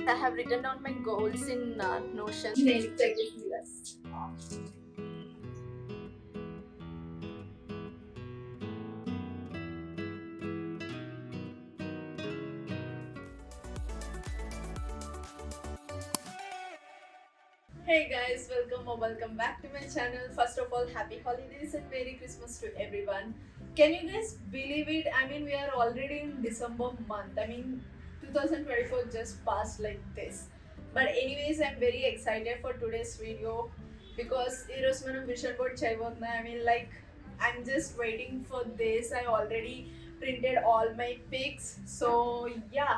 I have written down my goals in Notion. Hey guys, welcome or welcome back to my channel. First of all, happy holidays and Merry Christmas to everyone. Can you guys believe it? I mean, we are already in December month. I mean, 2024 just passed like this. But anyways, I'm very excited for today's video because ఈరోజు మనం vision board చేయబోతున్నాం. I mean, like, I'm just waiting for this. I already printed all my pics. So yeah,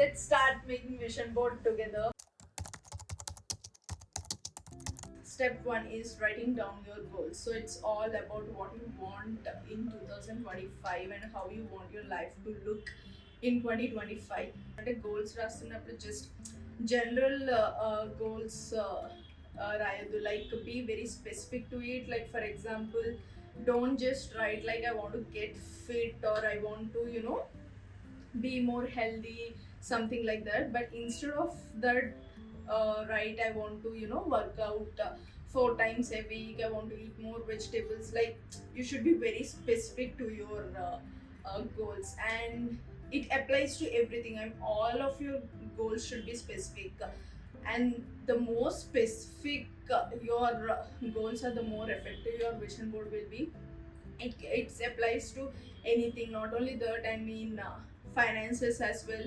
let's start making vision board together. Step one is writing down your goals. So it's all about what you want in 2025 and how you want your life to look in 2025. అంటే goals రాస్తున్నప్పుడు just general goals రాయొద్దు. Like be very specific to it. Like for example, don't just write like I want to get fit or I want to be more healthy, something like that. But instead of that, right, I want to work out 4 times a week. I want to eat more vegetables. Like, you should be very specific to your goals, and it applies to everything. And all of your goals should be specific, and the more specific your goals are, the more effective your vision board will be. It applies to anything, not only that. I mean, finances as well.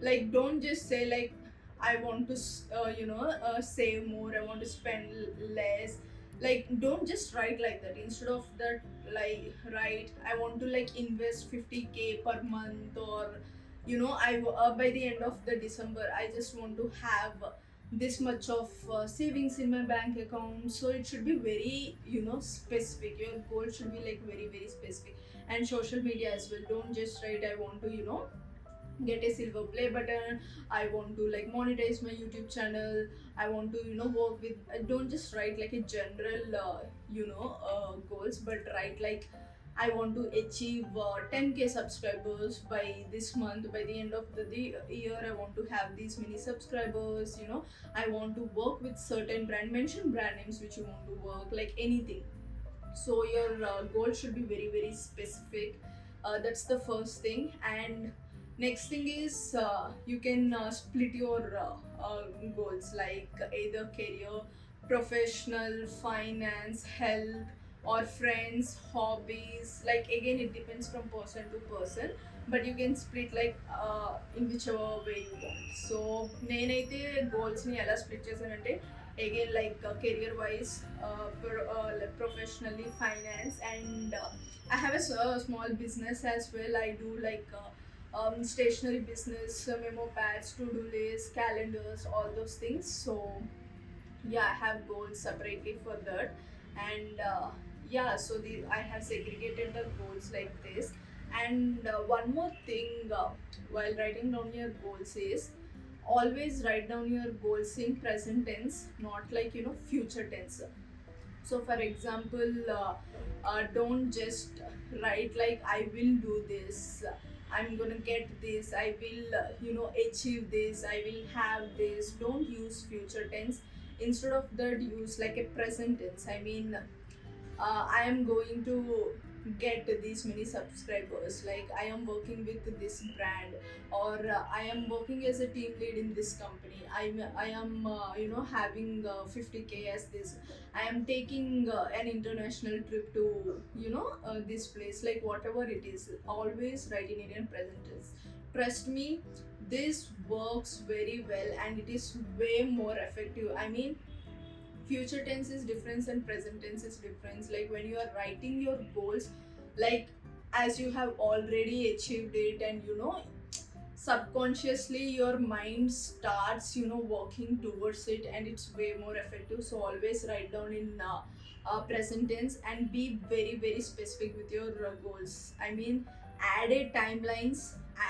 Like, don't just say like I want to save more, I want to spend less. Like, don't just write like that. Instead of that, like, write I want to like invest 50k per month, or I by the end of the December I just want to have this much of savings in my bank account. So it should be very specific. Your goal should be like very very specific. And social media as well, don't just write I want to get a silver play button, I want to like monetize my YouTube channel, I want to work with don't just write like a general goals, but write like I want to achieve 10k subscribers by this month. By the end of the year, I want to have these many subscribers. I want to work with certain brand. Mention brand names which you want to work, like anything. So your goal should be very very specific. That's the first thing. And next thing is you can split your goals, like either career, professional, finance, health, or friends, hobbies. Like, again, it depends from person to person, but you can split like in whichever way you want. So నేనైతే గోల్స్ని ఎలా split చేశానంటే, again, like career wise, professionally, finance, and I have a small business as well. I do like stationery business, memo pads, to-do lists, calendars, all those things. So yeah, I have goals separately for that. And yeah, so I have segregated the goals like this. And one more thing, while writing down your goals is always write down your goals in present tense, not like future tense. So for example, don't just write like I will do this, I'm gonna get this, I will achieve this, I will have this. Don't use future tense. Instead of that, use like a present tense. I mean, I am going to get these many subscribers, like I am working with this brand, or I am working as a team lead in this company. I am having 50k as this. I am taking an international trip to this place. Like, whatever it is, always write in Indian present tense. Trust me, this works very well and it is way more effective. I mean, future tense is different and present tense is different. Like, when you are writing your goals, like as you have already achieved it, and subconsciously your mind starts working towards it, and it's way more effective. So always write down in present tense and be very very specific with your goals. I mean, add a timelines,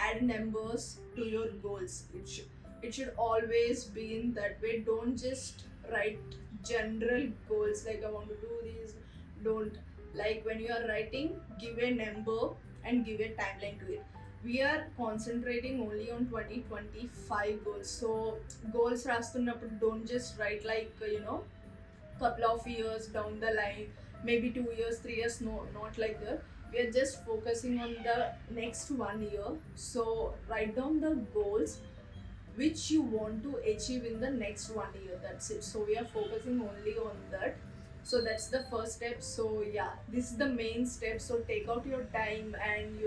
add numbers to your goals. It should always be in that way. Don't just write general goals like I want to do this. Don't. Like, when you are writing, give a number and give a timeline to it. we are concentrating only on 2025 goals. So goals rastunnappudu don't just write like couple of years down the line, maybe 2 years, 3 years. No, not like that. We are just focusing on the next 1 year. So write down the goals which you want to achieve in the next 1 year. That's it. So we are focusing only on that. So that's the first step. So yeah, this is the main step. So take out your time and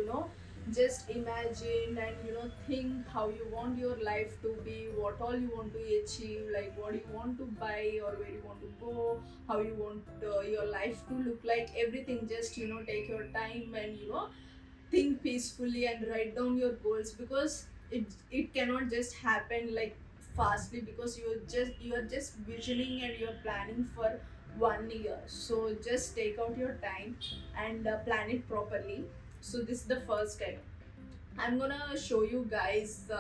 just imagine and think how you want your life to be, what all you want to achieve, like what you want to buy or where you want to go, how you want your life to look like, everything. Just take your time and think peacefully and write down your goals, because it cannot just happen like fastly, because you're just visioning and you're planning for 1 year. So just take out your time and plan it properly. So this is the first step. I'm gonna show you guys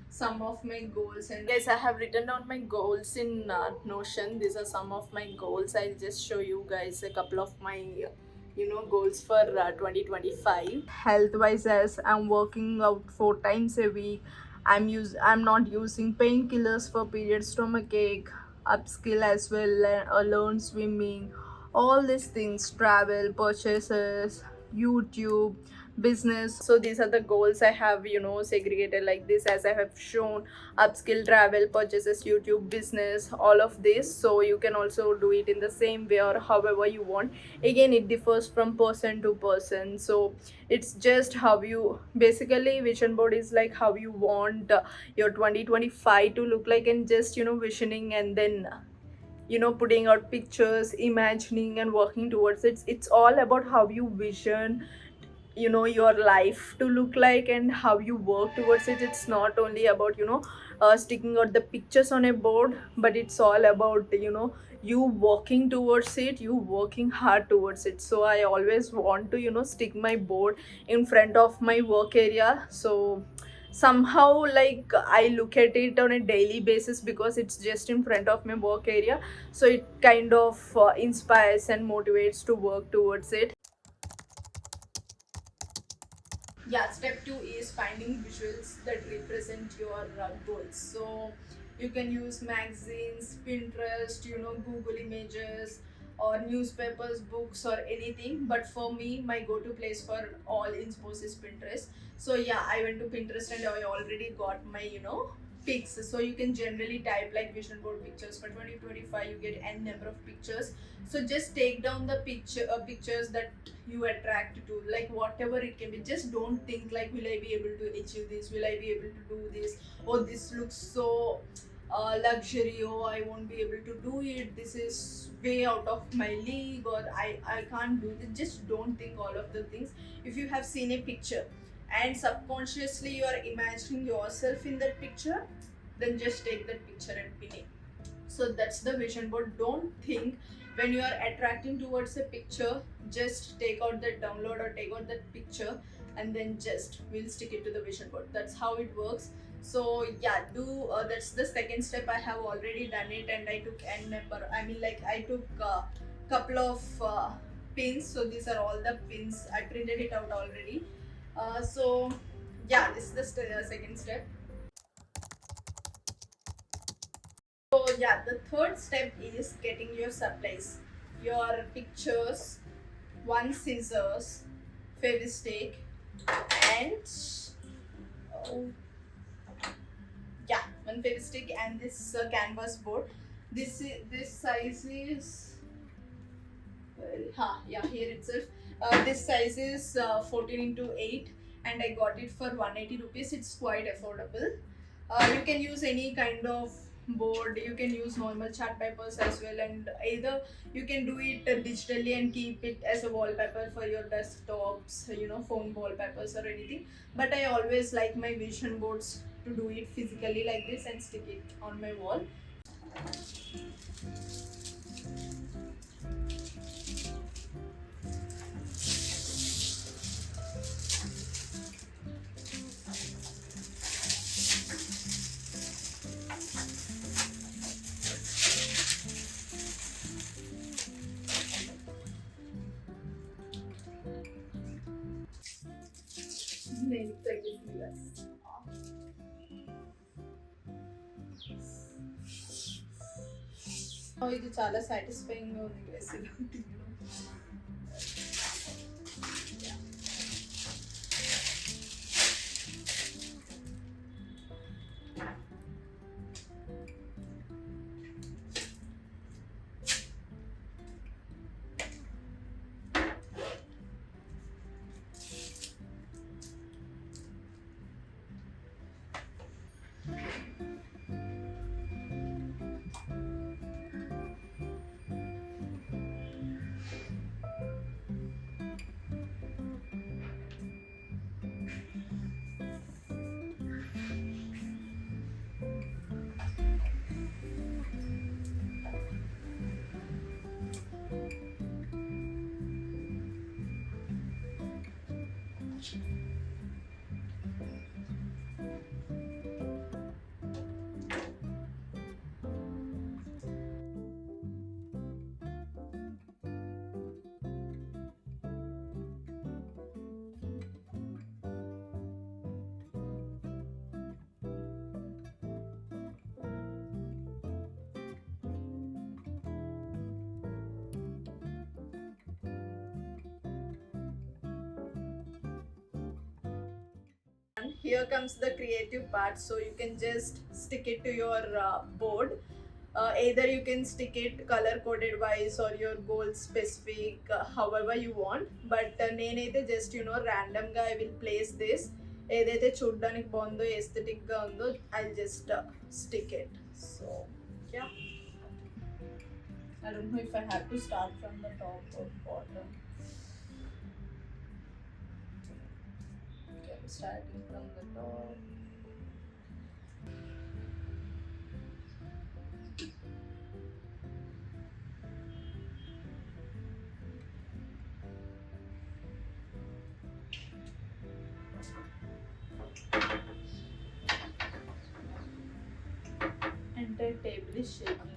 some of my goals. And guys, I have written down my goals in Notion. These are some of my goals. I'll just show you guys a couple of my goals for 2025. Health wise, as I'm working out 4 times a week, I'm not using painkillers for period stomachache, upskill as well, learn swimming, all these things, travel, purchases, YouTube, business. So these are the goals I have segregated like this, as I have shown: upskill, travel, purchases, YouTube, business, all of this. So you can also do it in the same way or however you want. Again, it differs from person to person. So it's just how you, basically vision board is like how you want your 2025 to look like, and just visioning, and then putting out pictures, imagining and working towards it. It's all about how you vision your life to look like and how you work towards it. It's not only about sticking out the pictures on a board, but it's all about you working towards it, you working hard towards it. So I always want to stick my board in front of my work area. So somehow, like, I look at it on a daily basis because it's just in front of my work area. So it kind of inspires and motivates to work towards it. Yeah, step 2 is finding visuals that represent your goals. So you can use magazines, Pinterest, Google Images, or newspapers, books, or anything. But for me, my go-to place for all inspos is Pinterest. So yeah, I went to Pinterest and I already got my pics. So you can generally type like vision board pictures for 2025. You get n number of pictures. So just take down the pictures that you attract to, like whatever it can be. Just don't think like, will I be able to achieve this, will I be able to do this, oh this looks so luxury, oh I won't be able to do it, this is way out of my league, or I can't do this. Just don't think all of the things. If you have seen a picture and subconsciously you are imagining yourself in that picture, then just take that picture and pin it. So that's the vision board. Don't think when you are attracting towards a picture, just take out that download or take out that picture and then just we'll stick it to the vision board. That's how it works. So yeah, do that's the second step. I have already done it and I took n number, I mean like I took couple of pins. So these are all the pins, I printed it out already. So yeah, this is the second step. So yeah, the third step is getting your supplies, your pictures, one scissors, Fevistick, and oh, yeah, one Fevistick and this canvas board. This size is yeah, here itself. This size is 14 into 8 and I got it for 180 rupees. It's quite affordable. You can use any kind of board, you can use normal chart papers as well, and either you can do it digitally and keep it as a wallpaper for your desktops, phone wallpapers or anything. But I always like my vision boards to do it physically like this and stick it on my wall. Names like this. ఇది చాలా satisfying గా ఉంది guys ఇలా తీయడం. Here comes the creative part, so you can just stick it to your board. Either you can stick it color coded wise or your goal specific, however you want, but నేనైతే just random గా I will place this. ఏదైతే చూడడానికి బాగుందో aesthetic గా ఉందో I'll just stick it. So yeah, I don't know if I have to start from the top or bottom. Okay, I'm starting from the top. Entire table is shaking.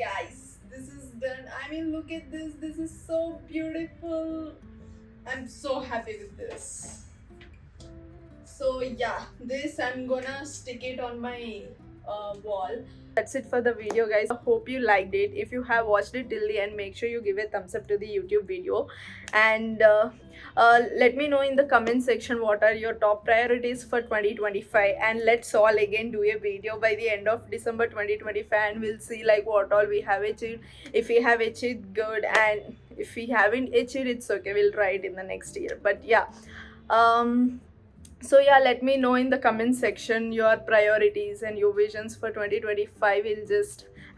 Guys, this is done. I mean, look at this. This is so beautiful. I'm so happy with this. So yeah, this I'm gonna stick it on my wall. That's it for the video, guys. I hope you liked it. If you have watched it till the end, make sure you give a thumbs up to the YouTube video, and let me know in the comment section what are your top priorities for 2025, and let's all again do a video by the end of December 2025, and we'll see like what all we have achieved. If we have achieved, good, and if we haven't achieved, it's okay, we'll try it in the next year. But yeah, so yeah, let me know in the comment section your priorities and your visions for 2025.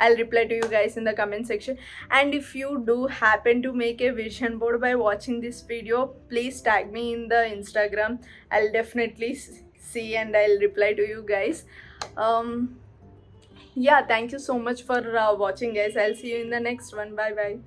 I'll reply to you guys in the comment section. And if you do happen to make a vision board by watching this video, please tag me in the Instagram. I'll definitely see and I'll reply to you guys. Yeah, thank you so much for watching, guys. I'll see you in the next one. Bye bye.